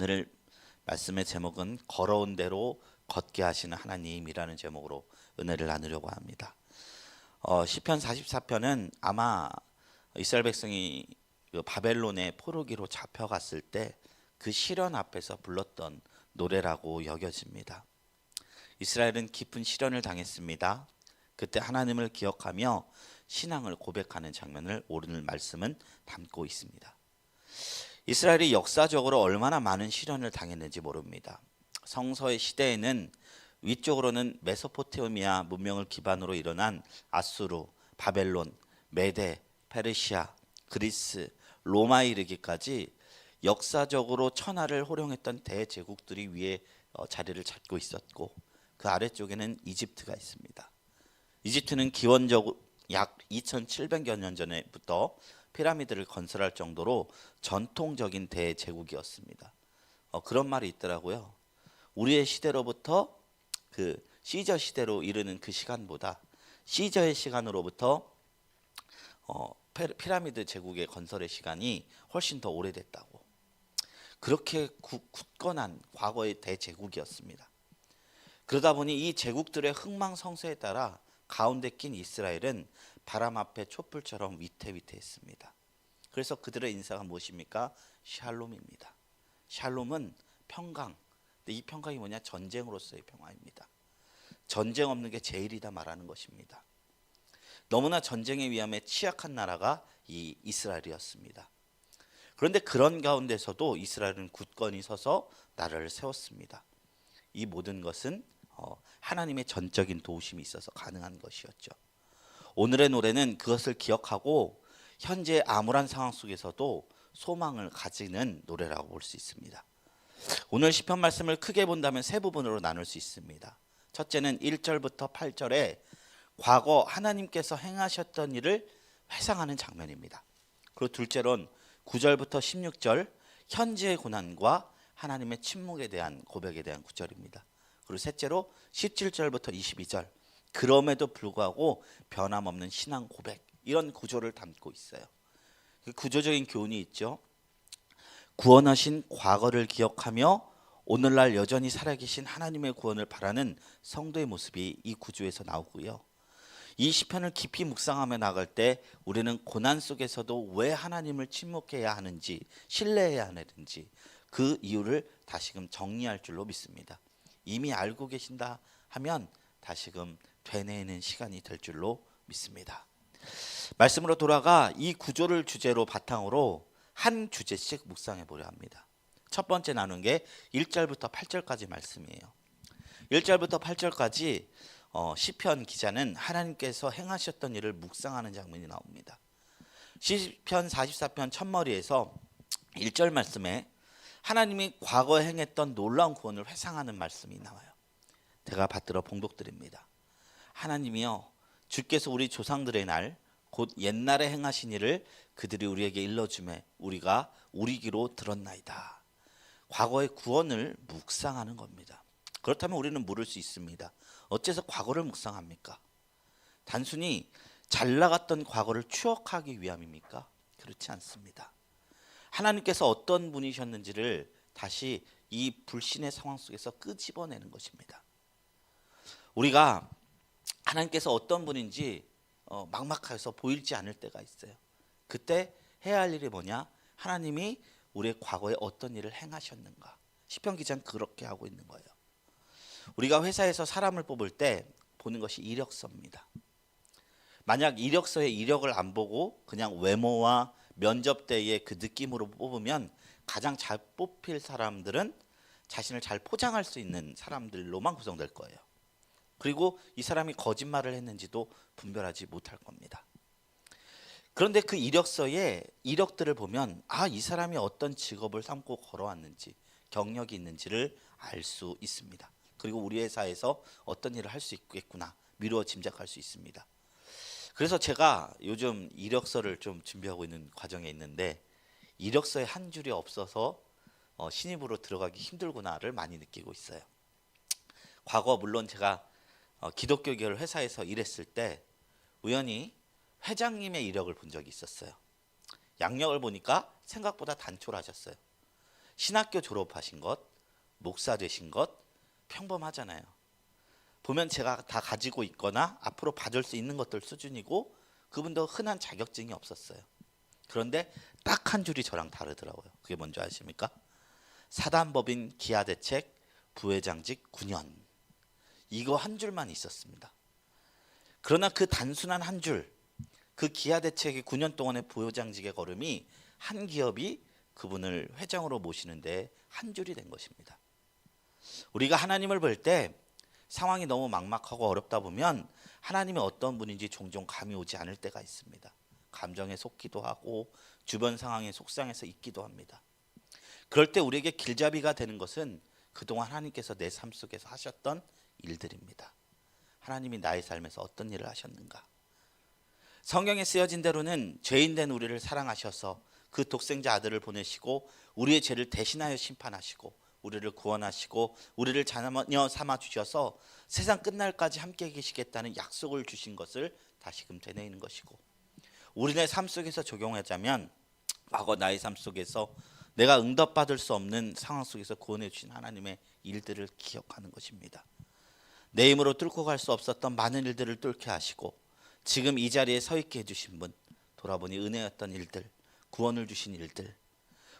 오늘 말씀의 제목은 걸어온 대로 걷게 하시는 하나님이라는 제목으로 은혜를 나누려고 합니다. 시편 44편은 아마 이스라엘 백성이 그 바벨론의 포로기로 잡혀갔을 때 그 시련 앞에서 불렀던 노래라고 여겨집니다. 이스라엘은 깊은 시련을 당했습니다. 그때 하나님을 기억하며 신앙을 고백하는 장면을 오늘 말씀은 담고 있습니다. 이스라엘이 역사적으로 얼마나 많은 시련을 당했는지 모릅니다. 성서의 시대에는 위쪽으로는 메소포타미아 문명을 기반으로 일어난 아수르, 바벨론, 메데, 페르시아, 그리스, 로마에 이르기까지 역사적으로 천하를 호령했던 대제국들이 위에 자리를 잡고 있었고, 그 아래쪽에는 이집트가 있습니다. 이집트는 기원적 약 2700여 년 전부터 피라미드를 건설할 정도로 전통적인 대제국이었습니다. 그런 말이 있더라고요. 우리의 시대로부터 그 시저 시대로 이르는 그 시간보다 시저의 시간으로부터 피라미드 제국의 건설의 시간이 훨씬 더 오래됐다고. 그렇게 굳건한 과거의 대제국이었습니다. 그러다 보니 이 제국들의 흥망성쇠에 따라 가운데 낀 이스라엘은 바람 앞에 촛불처럼 위태위태했습니다. 그래서 그들의 인사가 무엇입니까? 샬롬입니다. 샬롬은 평강. 근데 이 평강이 뭐냐? 전쟁으로서의 평화입니다. 전쟁 없는 게 제일이다 말하는 것입니다. 너무나 전쟁의 위험에 취약한 나라가 이 이스라엘이었습니다. 그런데 그런 가운데서도 이스라엘은 굳건히 서서 나라를 세웠습니다. 이 모든 것은 하나님의 전적인 도우심이 있어서 가능한 것이었죠. 오늘의 노래는 그것을 기억하고 현재 암울한 상황 속에서도 소망을 가지는 노래라고 볼 수 있습니다. 오늘 시편 말씀을 크게 본다면 세 부분으로 나눌 수 있습니다. 첫째는 1절부터 8절에 과거 하나님께서 행하셨던 일을 회상하는 장면입니다. 그리고 둘째로는 9절부터 16절 현재의 고난과 하나님의 침묵에 대한 고백에 대한 구절입니다. 그리고 셋째로 17절부터 22절 그럼에도 불구하고 변함없는 신앙 고백, 이런 구조를 담고 있어요. 그 구조적인 교훈이 있죠. 구원하신 과거를 기억하며 오늘날 여전히 살아계신 하나님의 구원을 바라는 성도의 모습이 이 구조에서 나오고요. 이 시편을 깊이 묵상하며 나갈 때 우리는 고난 속에서도 왜 하나님을 침묵해야 하는지, 신뢰해야 하는지 그 이유를 다시금 정리할 줄로 믿습니다. 이미 알고 계신다 하면 다시금 되뇌이는 시간이 될 줄로 믿습니다. 말씀으로 돌아가 이 구조를 주제로 바탕으로 한 주제씩 묵상해 보려 합니다. 첫 번째 나눈 게 1절부터 8절까지 말씀이에요. 1절부터 8절까지 시편 기자는 하나님께서 행하셨던 일을 묵상하는 장면이 나옵니다. 시편 44편 첫머리에서 1절 말씀에 하나님이 과거에 행했던 놀라운 구원을 회상하는 말씀이 나와요. 제가 받들어 봉독드립니다. 하나님이여, 주께서 우리 조상들의 날 곧 옛날에 행하신 일을 그들이 우리에게 일러주매 우리가 우리 귀로 들었나이다. 과거의 구원을 묵상하는 겁니다. 그렇다면 우리는 물을 수 있습니다. 어째서 과거를 묵상합니까? 단순히 잘 나갔던 과거를 추억하기 위함입니까? 그렇지 않습니다. 하나님께서 어떤 분이셨는지를 다시 이 불신의 상황 속에서 끄집어내는 것입니다. 우리가 하나님께서 어떤 분인지 막막해서 보이지 않을 때가 있어요. 그때 해야 할 일이 뭐냐? 하나님이 우리의 과거에 어떤 일을 행하셨는가? 시편 기자는 그렇게 하고 있는 거예요. 우리가 회사에서 사람을 뽑을 때 보는 것이 이력서입니다. 만약 이력서에 이력을 안 보고 그냥 외모와 면접 때의 그 느낌으로 뽑으면 가장 잘 뽑힐 사람들은 자신을 잘 포장할 수 있는 사람들로만 구성될 거예요. 그리고 이 사람이 거짓말을 했는지도 분별하지 못할 겁니다. 그런데 그 이력서에 이력들을 보면 이 사람이 어떤 직업을 삼고 걸어왔는지, 경력이 있는지를 알 수 있습니다. 그리고 우리 회사에서 어떤 일을 할 수 있겠구나 미루어 짐작할 수 있습니다. 그래서 제가 요즘 이력서를 좀 준비하고 있는 과정에 있는데 이력서에 한 줄이 없어서 신입으로 들어가기 힘들구나를 많이 느끼고 있어요. 과거 물론 제가 기독교 계열 회사에서 일했을 때 우연히 회장님의 이력을 본 적이 있었어요. 양력을 보니까 생각보다 단촐하셨어요. 신학교 졸업하신 것, 목사 되신 것 평범하잖아요. 보면 제가 다 가지고 있거나 앞으로 받을 수 있는 것들 수준이고 그분도 흔한 자격증이 없었어요. 그런데 딱 한 줄이 저랑 다르더라고요. 그게 뭔지 아십니까? 사단법인 기아대책 부회장직 9년. 이거 한 줄만 있었습니다. 그러나 그 단순한 한 줄, 그 기아대책의 9년 동안의 부회장직의 걸음이 한 기업이 그분을 회장으로 모시는데 한 줄이 된 것입니다. 우리가 하나님을 볼 때 상황이 너무 막막하고 어렵다 보면 하나님이 어떤 분인지 종종 감이 오지 않을 때가 있습니다. 감정에 속기도 하고 주변 상황에 속상해서 있기도 합니다. 그럴 때 우리에게 길잡이가 되는 것은 그동안 하나님께서 내 삶 속에서 하셨던 일들입니다. 하나님이 나의 삶에서 어떤 일을 하셨는가? 성경에 쓰여진 대로는 죄인된 우리를 사랑하셔서 그 독생자 아들을 보내시고 우리의 죄를 대신하여 심판하시고 우리를 구원하시고 우리를 자녀 삼아 주셔서 세상 끝날까지 함께 계시겠다는 약속을 주신 것을 다시금 되뇌이는 것이고, 우리네 삶 속에서 적용하자면 과거 나의 삶 속에서 내가 응답받을 수 없는 상황 속에서 구원해 주신 하나님의 일들을 기억하는 것입니다. 내 힘으로 뚫고 갈 수 없었던 많은 일들을 뚫게 하시고 지금 이 자리에 서 있게 해주신 분, 돌아보니 은혜였던 일들, 구원을 주신 일들,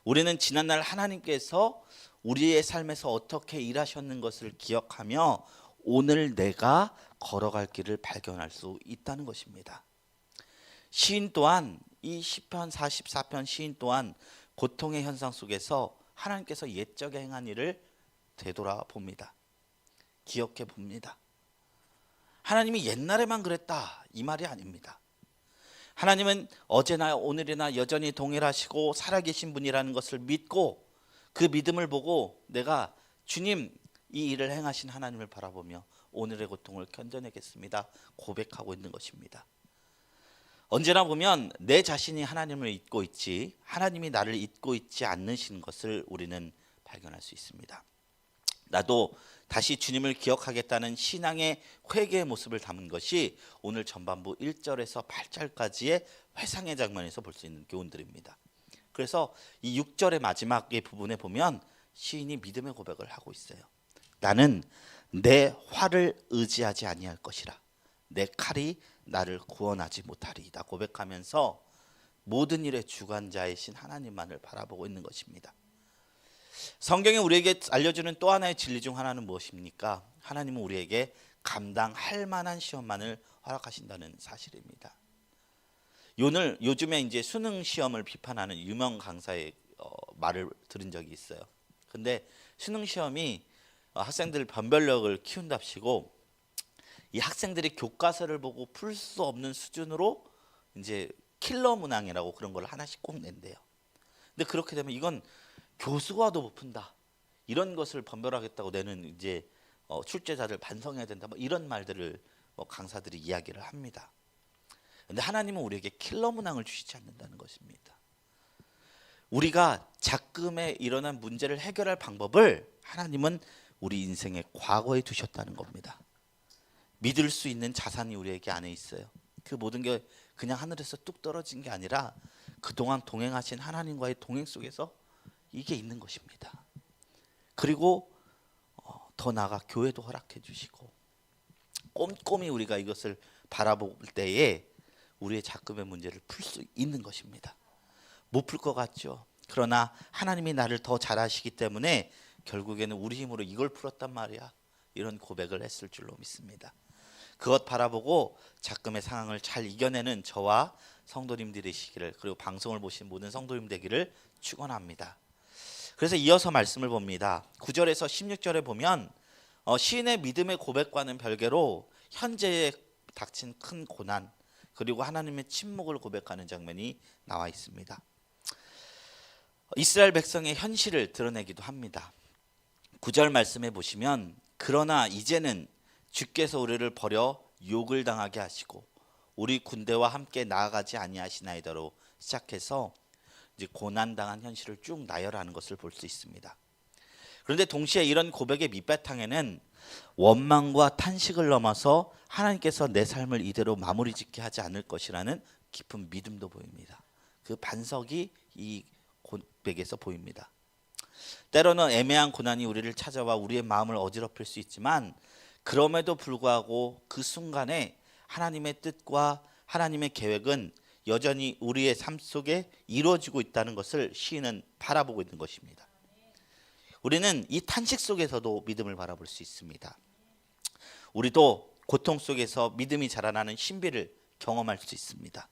우리는 지난날 하나님께서 우리의 삶에서 어떻게 일하셨는 것을 기억하며 오늘 내가 걸어갈 길을 발견할 수 있다는 것입니다. 시인 또한 이 시편 44편 시인 또한 고통의 현상 속에서 하나님께서 옛적에 행한 일을 되돌아봅니다. 기억해 봅니다. 하나님이 옛날에만 그랬다 이 말이 아닙니다. 하나님은 어제나 오늘이나 여전히 동일하시고 살아계신 분이라는 것을 믿고 그 믿음을 보고 내가 주님 이 일을 행하신 하나님을 바라보며 오늘의 고통을 견뎌내겠습니다 고백하고 있는 것입니다. 언제나 보면 내 자신이 하나님을 잊고 있지 하나님이 나를 잊고 있지 않으신 것을 우리는 발견할 수 있습니다. 나도 다시 주님을 기억하겠다는 신앙의 회개의 모습을 담은 것이 오늘 전반부 1절에서 8절까지의 회상의 장면에서 볼 수 있는 교훈들입니다. 그래서 이 6절의 마지막의 부분에 보면 시인이 믿음의 고백을 하고 있어요. 나는 내 활을 의지하지 아니할 것이라 내 칼이 나를 구원하지 못하리이다 고백하면서 모든 일의 주관자이신 하나님만을 바라보고 있는 것입니다. 성경이 우리에게 알려주는 또 하나의 진리 중 하나는 무엇입니까? 하나님은 우리에게 감당할 만한 시험만을 허락하신다는 사실입니다. 요즘에 이제 수능 시험을 비판하는 유명 강사의 말을 들은 적이 있어요. 근데 수능 시험이 학생들 변별력을 키운답시고 이 학생들이 교과서를 보고 풀 수 없는 수준으로 이제 킬러 문항이라고 그런 걸 하나씩 꼭 낸대요. 근데 그렇게 되면 이건 교수와도 못 푼다. 이런 것을 변별하겠다고 내는 이제 출제자들 반성해야 된다. 뭐 이런 말들을 강사들이 이야기를 합니다. 그런데 하나님은 우리에게 킬러 문항을 주시지 않는다는 것입니다. 우리가 작금에 일어난 문제를 해결할 방법을 하나님은 우리 인생의 과거에 두셨다는 겁니다. 믿을 수 있는 자산이 우리에게 안에 있어요. 그 모든 게 그냥 하늘에서 뚝 떨어진 게 아니라 그동안 동행하신 하나님과의 동행 속에서 이게 있는 것입니다. 그리고 더 나아가 교회도 허락해 주시고 꼼꼼히 우리가 이것을 바라볼 때에 우리의 작금의 문제를 풀 수 있는 것입니다. 못 풀 것 같죠. 그러나 하나님이 나를 더 잘 아시기 때문에 결국에는 우리 힘으로 이걸 풀었단 말이야. 이런 고백을 했을 줄로 믿습니다. 그것 바라보고 작금의 상황을 잘 이겨내는 저와 성도님들이 되시기를, 그리고 방송을 보신 모든 성도님 되기를 축원합니다. 그래서 이어서 말씀을 봅니다. 9절에서 16절에 보면 시인의 믿음의 고백과는 별개로 현재에 닥친 큰 고난 그리고 하나님의 침묵을 고백하는 장면이 나와 있습니다. 이스라엘 백성의 현실을 드러내기도 합니다. 9절 말씀해 보시면 그러나 이제는 주께서 우리를 버려 욕을 당하게 하시고 우리 군대와 함께 나아가지 아니하시나이다로 시작해서 이제 고난당한 현실을 쭉 나열하는 것을 볼 수 있습니다. 그런데 동시에 이런 고백의 밑바탕에는 원망과 탄식을 넘어서 하나님께서 내 삶을 이대로 마무리 짓게 하지 않을 것이라는 깊은 믿음도 보입니다. 그 반석이 이 고백에서 보입니다. 때로는 애매한 고난이 우리를 찾아와 우리의 마음을 어지럽힐 수 있지만 그럼에도 불구하고 그 순간에 하나님의 뜻과 하나님의 계획은 여전히 우리의 삶 속에 이루어지고 있다는 것을 시인은 바라보고 있는 것입니다. 우리는 이 탄식 속에서도 믿음을 바라볼 수 있습니다. 우리도 고통 속에서 믿음이 자라나는 신비를 경험할 수 있습니다.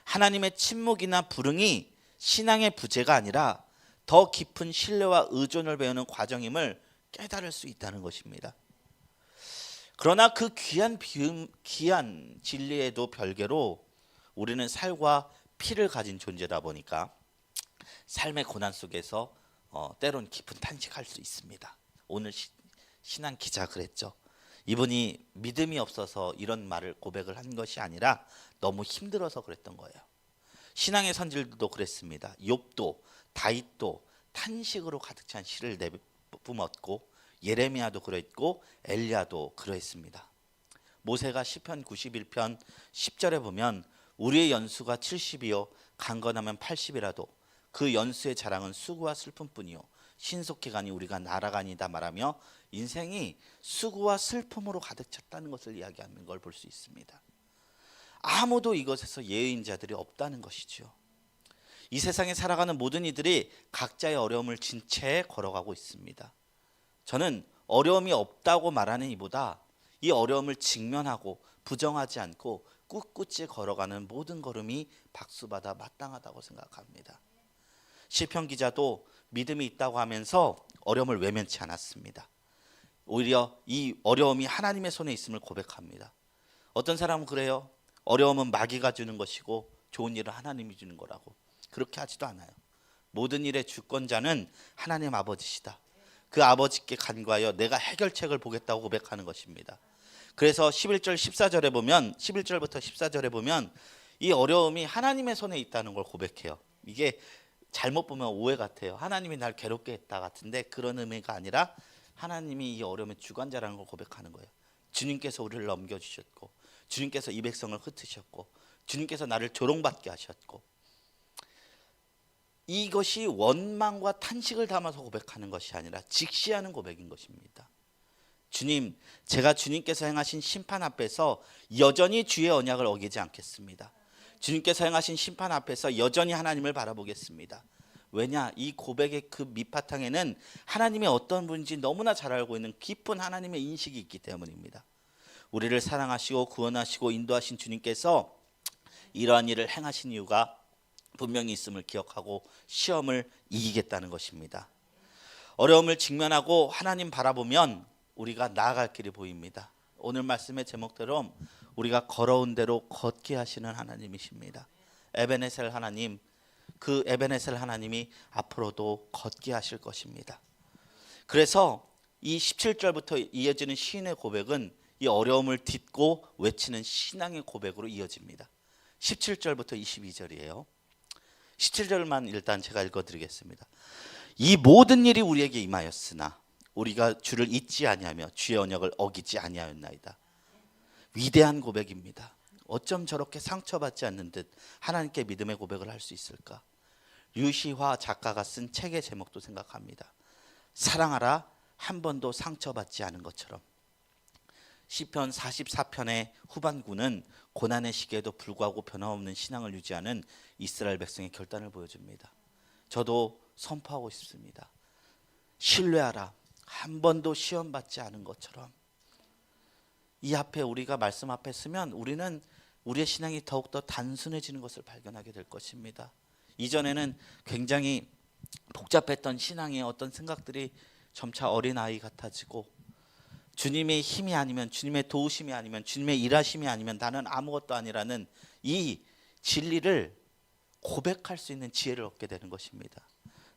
하나님의 침묵이나 불응이 신앙의 부재가 아니라 더 깊은 신뢰와 의존을 배우는 과정임을 깨달을 수 있다는 것입니다. 그러나 그 귀한 진리에도 별개로 우리는 살과 피를 가진 존재다 보니까 삶의 고난 속에서 때론 깊은 탄식할 수 있습니다. 오늘 신앙 기자 그랬죠. 이분이 믿음이 없어서 이런 말을 고백을 한 것이 아니라 너무 힘들어서 그랬던 거예요. 신앙의 선질들도 그랬습니다. 욥도 다윗도 탄식으로 가득 찬 시를 내뿜었고 예레미야도 그랬고 엘리야도 그러했습니다. 모세가 시편 91편 10절에 보면 우리의 연수가 70이요 강건하면 80이라도 그 연수의 자랑은 수고와 슬픔뿐이요 신속히 가니 우리가 날아가니다 말하며 인생이 수고와 슬픔으로 가득 찼다는 것을 이야기하는 걸 볼 수 있습니다. 아무도 이것에서 예의인 자들이 없다는 것이죠. 이 세상에 살아가는 모든 이들이 각자의 어려움을 진 채 걸어가고 있습니다. 저는 어려움이 없다고 말하는 이보다 이 어려움을 직면하고 부정하지 않고 꿋꿋이 걸어가는 모든 걸음이 박수받아 마땅하다고 생각합니다. 시편 기자도 믿음이 있다고 하면서 어려움을 외면치 않았습니다. 오히려 이 어려움이 하나님의 손에 있음을 고백합니다. 어떤 사람은 그래요. 어려움은 마귀가 주는 것이고 좋은 일은 하나님이 주는 거라고. 그렇게 하지도 않아요. 모든 일의 주권자는 하나님 아버지시다. 그 아버지께 간구하여 내가 해결책을 보겠다고 고백하는 것입니다. 그래서 11절 14절에 보면 11절부터 14절에 보면 이 어려움이 하나님의 손에 있다는 걸 고백해요. 이게 잘못 보면 오해 같아요. 하나님이 날 괴롭게 했다 같은데 그런 의미가 아니라 하나님이 이 어려움의 주관자라는 걸 고백하는 거예요. 주님께서 우리를 넘겨주셨고 주님께서 이 백성을 흩으셨고 주님께서 나를 조롱받게 하셨고 이것이 원망과 탄식을 담아서 고백하는 것이 아니라 직시하는 고백인 것입니다. 주님, 제가 주님께서 행하신 심판 앞에서 여전히 주의 언약을 어기지 않겠습니다. 주님께서 행하신 심판 앞에서 여전히 하나님을 바라보겠습니다. 왜냐? 이 고백의 그 밑바탕에는 하나님의 어떤 분인지 너무나 잘 알고 있는 깊은 하나님의 인식이 있기 때문입니다. 우리를 사랑하시고 구원하시고 인도하신 주님께서 이러한 일을 행하신 이유가 분명히 있음을 기억하고 시험을 이기겠다는 것입니다. 어려움을 직면하고 하나님 바라보면 우리가 나아갈 길이 보입니다. 오늘 말씀의 제목대로 우리가 걸어온 대로 걷게 하시는 하나님이십니다. 에베네셀 하나님, 그 에베네셀 하나님이 앞으로도 걷게 하실 것입니다. 그래서 이 17절부터 이어지는 시인의 고백은 이 어려움을 딛고 외치는 신앙의 고백으로 이어집니다. 17절부터 22절이에요. 17절만 일단 제가 읽어드리겠습니다. 이 모든 일이 우리에게 임하였으나 우리가 주를 잊지 아니하며 주의 언약을 어기지 아니하였나이다. 위대한 고백입니다. 어쩜 저렇게 상처받지 않는 듯 하나님께 믿음의 고백을 할 수 있을까? 류시화 작가가 쓴 책의 제목도 생각합니다. 사랑하라 한 번도 상처받지 않은 것처럼. 시편 44편의 후반부는 고난의 시기에도 불구하고 변함없는 신앙을 유지하는 이스라엘 백성의 결단을 보여줍니다. 저도 선포하고 싶습니다. 신뢰하라. 한 번도 시험받지 않은 것처럼. 이 앞에 우리가 말씀 앞에 쓰면 우리는 우리의 신앙이 더욱더 단순해지는 것을 발견하게 될 것입니다. 이전에는 굉장히 복잡했던 신앙의 어떤 생각들이 점차 어린아이 같아지고 주님의 힘이 아니면 주님의 도우심이 아니면 주님의 일하심이 아니면 나는 아무것도 아니라는 이 진리를 고백할 수 있는 지혜를 얻게 되는 것입니다.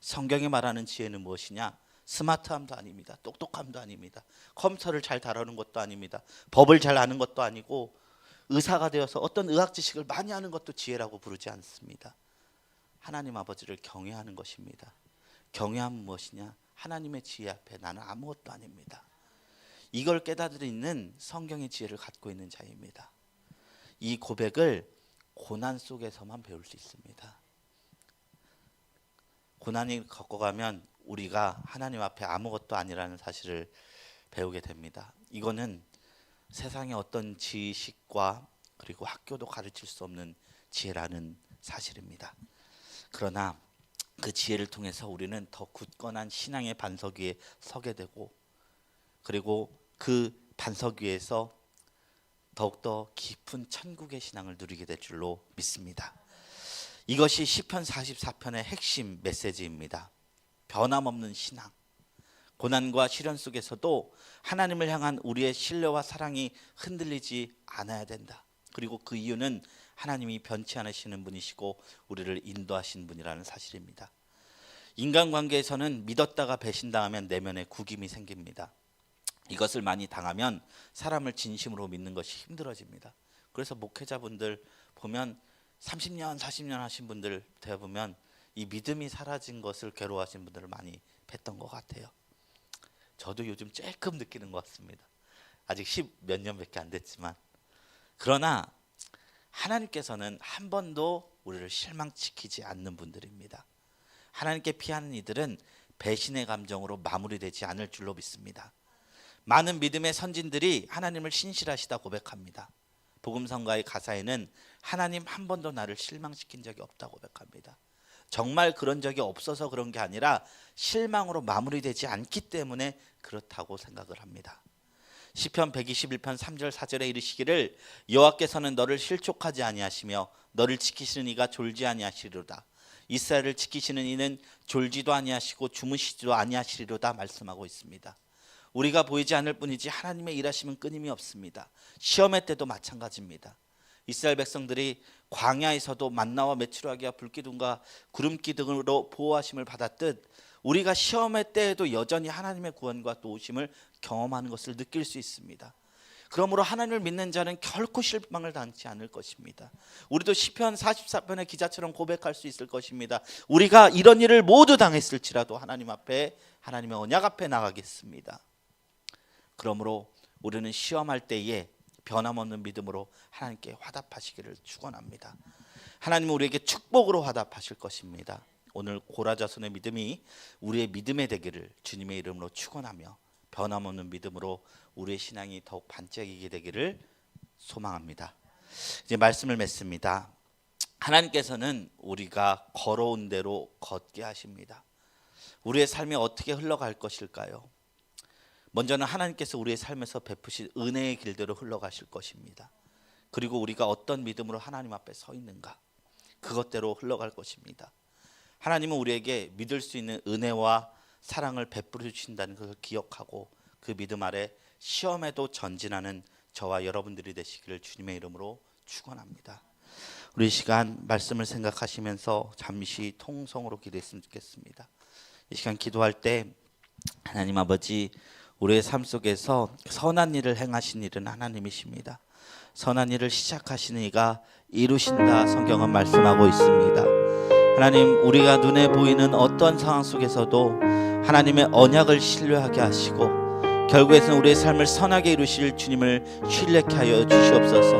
성경이 말하는 지혜는 무엇이냐? 스마트함도 아닙니다. 똑똑함도 아닙니다. 컴퓨터를 잘 다루는 것도 아닙니다. 법을 잘 아는 것도 아니고 의사가 되어서 어떤 의학 지식을 많이 하는 것도 지혜라고 부르지 않습니다. 하나님 아버지를 경외하는 것입니다. 경외함은 무엇이냐? 하나님의 지혜 앞에 나는 아무것도 아닙니다. 이걸 깨닫는 성경의 지혜를 갖고 있는 자입니다. 이 고백을 고난 속에서만 배울 수 있습니다. 고난이 겪어가면 우리가 하나님 앞에 아무것도 아니라는 사실을 배우게 됩니다. 이거는 세상의 어떤 지식과 그리고 학교도 가르칠 수 없는 지혜라는 사실입니다. 그러나 그 지혜를 통해서 우리는 더 굳건한 신앙의 반석 위에 서게 되고, 그리고 그 반석 위에서 더욱더 깊은 천국의 신앙을 누리게 될 줄로 믿습니다. 이것이 시편 44편의 핵심 메시지입니다. 변함없는 신앙. 고난과 시련 속에서도 하나님을 향한 우리의 신뢰와 사랑이 흔들리지 않아야 된다. 그리고 그 이유는 하나님이 변치 않으시는 분이시고 우리를 인도하신 분이라는 사실입니다. 인간관계에서는 믿었다가 배신당하면 내면에 구김이 생깁니다. 이것을 많이 당하면 사람을 진심으로 믿는 것이 힘들어집니다. 그래서 목회자분들 보면 30년 40년 하신 분들 대보면 이 믿음이 사라진 것을 괴로워하시는 분들을 많이 뵀던 것 같아요. 저도 요즘 조금 느끼는 것 같습니다. 아직 10몇 년밖에 안 됐지만, 그러나 하나님께서는 한 번도 우리를 실망시키지 않는 분들입니다. 하나님께 피하는 이들은 배신의 감정으로 마무리되지 않을 줄로 믿습니다. 많은 믿음의 선진들이 하나님을 신실하시다 고백합니다. 복음성가의 가사에는 하나님 한 번도 나를 실망시킨 적이 없다고 고백합니다. 정말 그런 적이 없어서 그런 게 아니라 실망으로 마무리되지 않기 때문에 그렇다고 생각을 합니다. 시편 121편 3절 4절에 이르시기를 여호와께서는 너를 실족하지 아니하시며 너를 지키시는 이가 졸지 아니하시리로다. 이스라엘을 지키시는 이는 졸지도 아니하시고 주무시지도 아니하시리로다 말씀하고 있습니다. 우리가 보이지 않을 뿐이지 하나님의 일하심은 끊임이 없습니다. 시험의 때도 마찬가지입니다. 이스라엘 백성들이 광야에서도 만나와 메추라기와 불기둥과 구름기둥으로 보호하심을 받았듯 우리가 시험의 때에도 여전히 하나님의 구원과 도우심을 경험하는 것을 느낄 수 있습니다. 그러므로 하나님을 믿는 자는 결코 실망을 당치 않을 것입니다. 우리도 시편 44편의 기자처럼 고백할 수 있을 것입니다. 우리가 이런 일을 모두 당했을지라도 하나님 앞에, 하나님의 언약 앞에 나가겠습니다. 그러므로 우리는 시험할 때에 변함없는 믿음으로 하나님께 화답하시기를 축원합니다. 하나님은 우리에게 축복으로 화답하실 것입니다. 오늘 고라자손의 믿음이 우리의 믿음의 되기를 주님의 이름으로 축원하며 변함없는 믿음으로 우리의 신앙이 더욱 반짝이게 되기를 소망합니다. 이제 말씀을 맺습니다. 하나님께서는 우리가 걸어온 대로 걷게 하십니다. 우리의 삶이 어떻게 흘러갈 것일까요? 먼저는 하나님께서 우리의 삶에서 베푸신 은혜의 길대로 흘러가실 것입니다. 그리고 우리가 어떤 믿음으로 하나님 앞에 서 있는가, 그것대로 흘러갈 것입니다. 하나님은 우리에게 믿을 수 있는 은혜와 사랑을 베풀어 주신다는 것을 기억하고 그 믿음 아래 시험에도 전진하는 저와 여러분들이 되시기를 주님의 이름으로 축원합니다. 우리 시간 말씀을 생각하시면서 잠시 통성으로 기도했으면 좋겠습니다. 이 시간 기도할 때 하나님 아버지, 우리의 삶 속에서 선한 일을 행하신 일은 하나님이십니다. 선한 일을 시작하시는 이가 이루신다 성경은 말씀하고 있습니다. 하나님, 우리가 눈에 보이는 어떤 상황 속에서도 하나님의 언약을 신뢰하게 하시고 결국에는 우리의 삶을 선하게 이루실 주님을 신뢰케 하여 주시옵소서.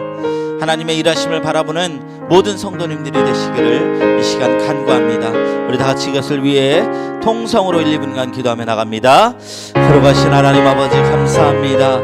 하나님의 일하심을 바라보는 모든 성도님들이 되시기를 이 시간 간구합니다. 우리 다 같이 이것을 위해 통성으로 1, 2분간 기도하며 나갑니다. 걸어가신 하나님 아버지 감사합니다.